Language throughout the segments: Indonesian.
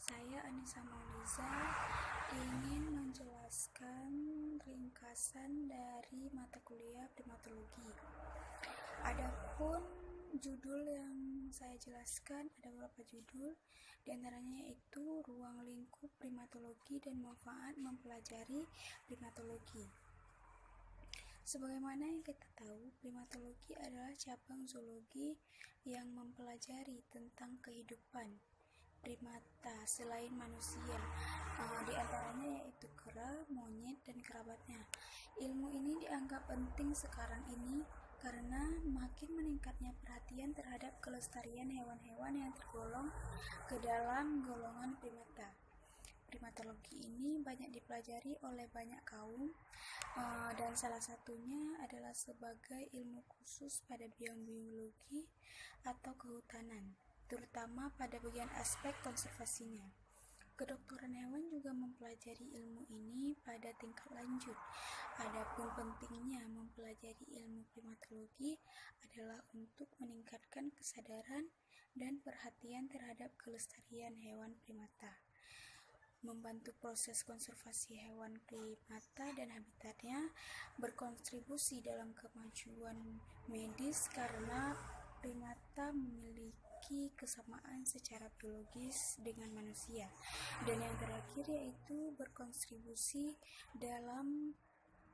Saya Anissa Mauliza ingin menjelaskan ringkasan dari mata kuliah primatologi. Adapun judul yang saya jelaskan ada beberapa judul, diantaranya yaitu ruang lingkup primatologi dan manfaat mempelajari primatologi. Sebagaimana yang kita tahu, primatologi adalah cabang zoologi yang mempelajari tentang kehidupan primata selain manusia, di antaranya yaitu kera, monyet, dan kerabatnya. Ilmu ini dianggap penting sekarang ini karena makin meningkatnya perhatian terhadap kelestarian hewan-hewan yang tergolong ke dalam golongan primata. Primatologi ini banyak dipelajari oleh banyak kaum, dan salah satunya adalah sebagai ilmu khusus pada bidang biologi atau kehutanan, terutama pada bagian aspek konservasinya. Kedokteran hewan juga mempelajari ilmu ini pada tingkat lanjut. Adapun pentingnya mempelajari ilmu primatologi adalah untuk meningkatkan kesadaran dan perhatian terhadap kelestarian hewan primata, membantu proses konservasi hewan primata dan habitatnya, berkontribusi dalam kemajuan medis karena primata memiliki kesamaan secara biologis dengan manusia, dan yang terakhir yaitu berkontribusi dalam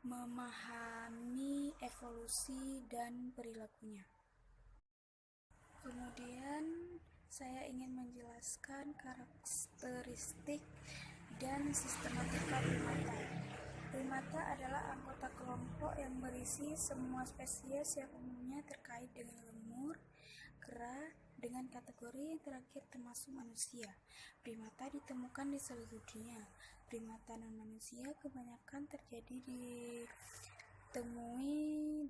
memahami evolusi dan perilakunya. Kemudian saya ingin menjelaskan karakteristik dan sistematika primata. Primata adalah anggota kelompok yang berisi semua spesies yang umumnya terkait dengan lemur, kera, dengan kategori yang terakhir termasuk manusia. Primata ditemukan di seluruh dunia. Primata non-manusia kebanyakan ditemui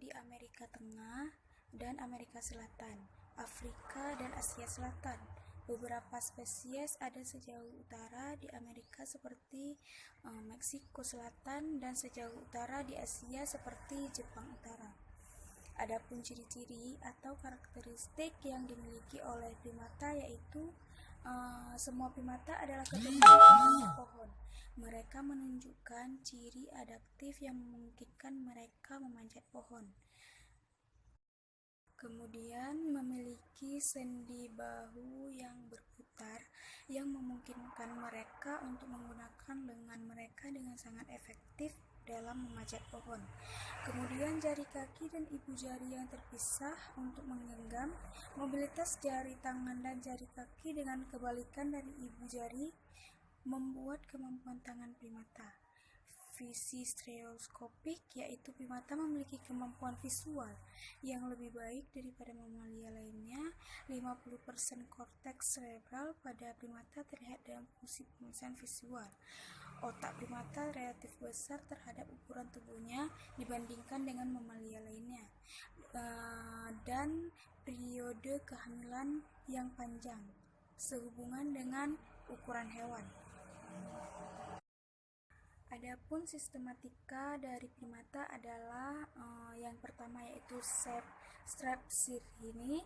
di Amerika Tengah dan Amerika Selatan, Afrika, dan Asia Selatan. Beberapa spesies ada sejauh utara di Amerika seperti Meksiko Selatan dan sejauh utara di Asia seperti Jepang Utara. Adapun ciri-ciri atau karakteristik yang dimiliki oleh primata yaitu semua primata adalah keturunan pemanjat pohon. Mereka menunjukkan ciri adaptif yang memungkinkan mereka memanjat pohon. Kemudian memiliki sendi bahu yang berputar yang memungkinkan mereka untuk menggunakan lengan mereka dengan sangat efektif dalam memanjat pohon. Kemudian jari kaki dan ibu jari yang terpisah untuk menggenggam. Mobilitas jari tangan dan jari kaki dengan kebalikan dari ibu jari membuat kemampuan tangan primata. Visi stereoskopik, yaitu primata memiliki kemampuan visual yang lebih baik daripada mamalia lainnya. 50% korteks cerebral pada primata terlihat dalam fungsi pemeriksaan visual. Otak primata relatif besar terhadap ukuran tubuhnya dibandingkan dengan mamalia lainnya, dan periode kehamilan yang panjang sehubungan dengan ukuran hewan. Adapun sistematika dari primata adalah yang pertama yaitu Strepsirrhini.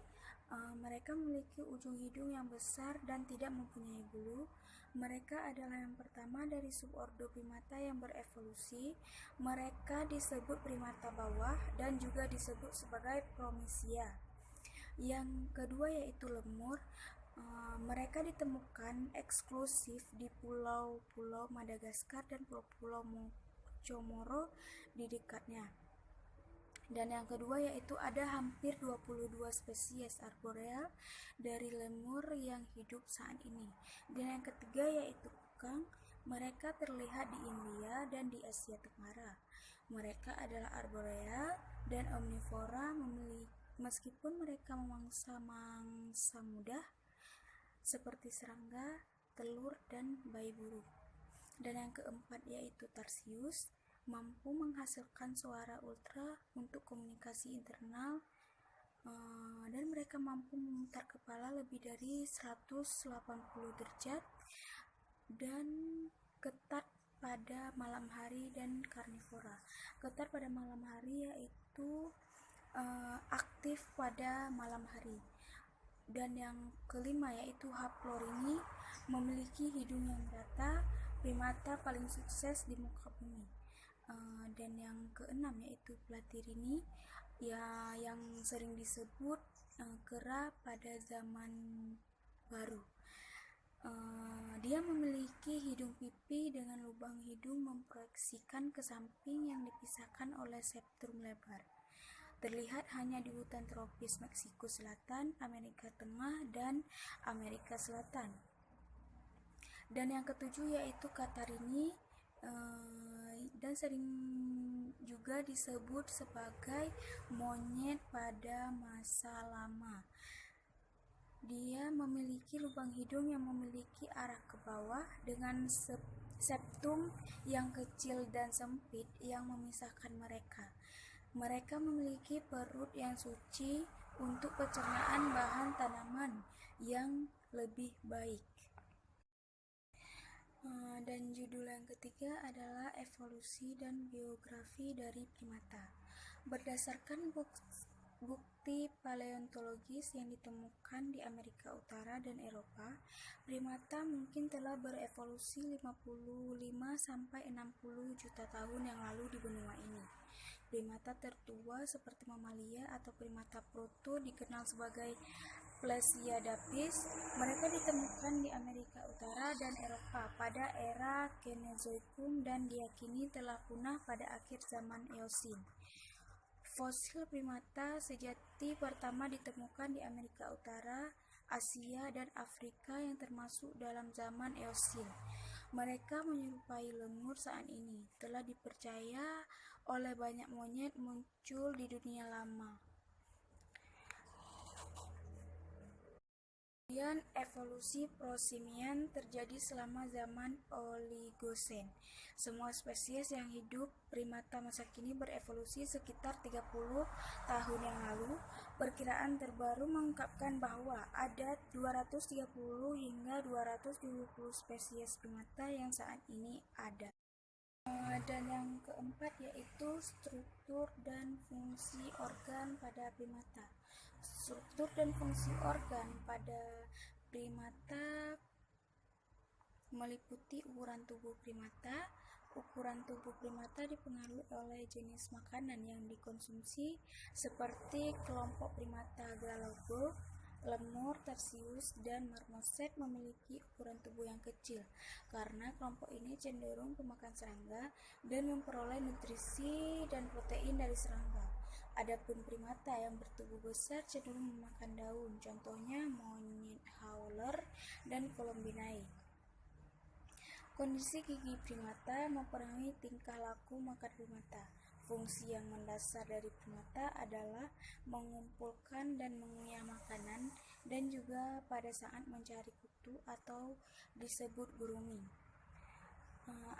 Mereka memiliki ujung hidung yang besar dan tidak mempunyai bulu. Mereka adalah yang pertama dari subordo primata yang berevolusi. Mereka disebut primata bawah dan juga disebut sebagai promisia. Yang kedua yaitu lemur. Mereka ditemukan eksklusif di pulau-pulau Madagaskar dan pulau-pulau Comoro di dekatnya. Dan yang kedua yaitu ada hampir 22 spesies arboreal dari lemur yang hidup saat ini. Dan yang ketiga yaitu kukang. Mereka terlihat di India dan di Asia Tenggara. Mereka adalah arboreal dan omnivora, meskipun mereka memangsa mangsa mudah seperti serangga, telur, dan bayi burung. Dan yang keempat yaitu Tarsius, mampu menghasilkan suara ultra untuk komunikasi internal, dan mereka mampu memutar kepala lebih dari 180 derajat dan ketat pada malam hari dan karnivora. Ketat pada malam hari yaitu aktif pada malam hari. Dan yang kelima yaitu Haplorini, memiliki hidung yang merata, primata paling sukses di muka bumi. Dan yang keenam yaitu Platirini, ya yang sering disebut kera pada zaman baru. Dia memiliki hidung pipi dengan lubang hidung memproyeksikan ke samping yang dipisahkan oleh septrum lebar. Terlihat hanya di hutan tropis Meksiko Selatan, Amerika Tengah, dan Amerika Selatan. Dan yang ketujuh yaitu Katarini, dan sering juga disebut sebagai monyet pada masa lama. Dia memiliki lubang hidung yang memiliki arah ke bawah dengan septum yang kecil dan sempit yang memisahkan mereka. Mereka memiliki perut yang suci untuk pencernaan bahan tanaman yang lebih baik. Dan judul yang ketiga adalah evolusi dan biografi dari primata. Berdasarkan bukti paleontologis yang ditemukan di Amerika Utara dan Eropa, primata mungkin telah berevolusi 55-60 juta tahun yang lalu di benua ini. Primata tertua seperti mamalia atau primata proto dikenal sebagai Plesiadapis. Mereka ditemukan di Amerika Utara dan Eropa pada era Kenozoikum dan diyakini telah punah pada akhir zaman Eosin. Fosil primata sejati pertama ditemukan di Amerika Utara, Asia, dan Afrika yang termasuk dalam zaman Eosin. Mereka menyerupai lemur saat ini. Telah dipercaya oleh banyak monyet muncul di dunia lama. Kemudian evolusi prosimian terjadi selama zaman Oligosen. Semua spesies yang hidup primata masa kini berevolusi sekitar 30 tahun yang lalu. Perkiraan terbaru mengungkapkan bahwa ada 230 hingga 270 spesies primata yang saat ini ada. Dan yang keempat yaitu struktur dan fungsi organ pada primata. Struktur dan fungsi organ pada primata meliputi ukuran tubuh primata. Ukuran tubuh primata dipengaruhi oleh jenis makanan yang dikonsumsi, seperti kelompok primata Galago, lemur, tarsius, dan marmoset memiliki ukuran tubuh yang kecil karena kelompok ini cenderung pemakan serangga dan memperoleh nutrisi dan protein dari serangga. Adapun primata yang bertubuh besar cenderung memakan daun, contohnya monyet howler dan Columbinae. Kondisi gigi primata mempengaruhi tingkah laku makan primata. Fungsi yang mendasar dari primata adalah mengumpulkan dan mengunyah makanan dan juga pada saat mencari kutu atau disebut grooming.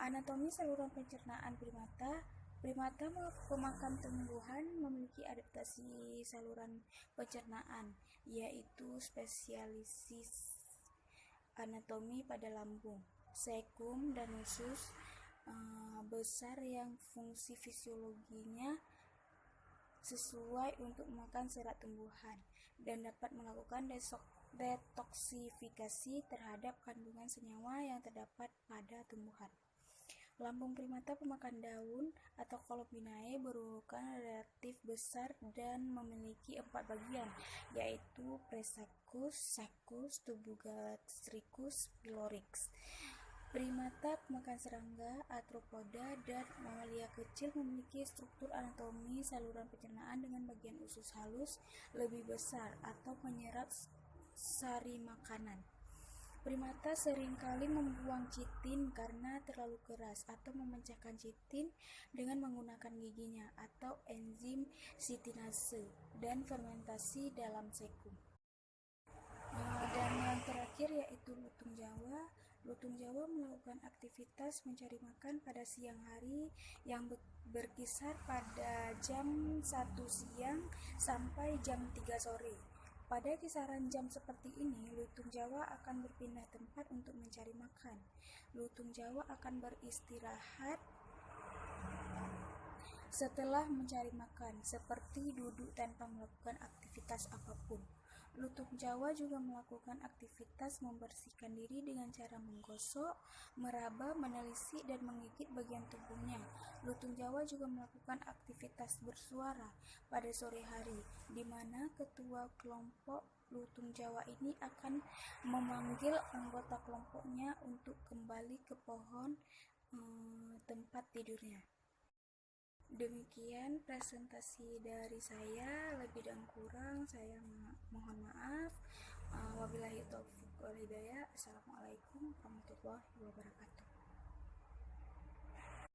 Anatomi saluran pencernaan primata. Primata pemakan tumbuhan memiliki adaptasi saluran pencernaan, yaitu spesialisis anatomi pada lambung, sekum, dan usus besar yang fungsi fisiologinya sesuai untuk memakan serat tumbuhan dan dapat melakukan detoksifikasi terhadap kandungan senyawa yang terdapat pada tumbuhan. Lambung primata pemakan daun atau Columbinae berukuran relatif besar dan memiliki 4 bagian, yaitu presacus, sulcus, tubugastricus, pylorix. Primata pemakan serangga, arthropoda, dan mamalia kecil memiliki struktur anatomi saluran pencernaan dengan bagian usus halus lebih besar atau menyerap sari makanan. Primata seringkali membuang chitin karena terlalu keras atau memecahkan chitin dengan menggunakan giginya atau enzim chitinase dan fermentasi dalam sekum. Dan yang terakhir yaitu lutung Jawa. Lutung Jawa melakukan aktivitas mencari makan pada siang hari yang berkisar pada jam 1 siang sampai jam 3 sore. Pada kisaran jam seperti ini, lutung Jawa akan berpindah tempat untuk mencari makan. Lutung Jawa akan beristirahat setelah mencari makan, seperti duduk tanpa melakukan aktivitas apapun. Lutung Jawa juga melakukan aktivitas membersihkan diri dengan cara menggosok, meraba, menelisik, dan menggigit bagian tubuhnya. Lutung Jawa juga melakukan aktivitas bersuara pada sore hari, di mana ketua kelompok lutung Jawa ini akan memanggil anggota kelompoknya untuk kembali ke pohon tempat tidurnya. Demikian presentasi dari saya, lebih dan kurang saya mohon maaf. Wabillahi taufiq wal hidayah. Assalamualaikum warahmatullahi wabarakatuh.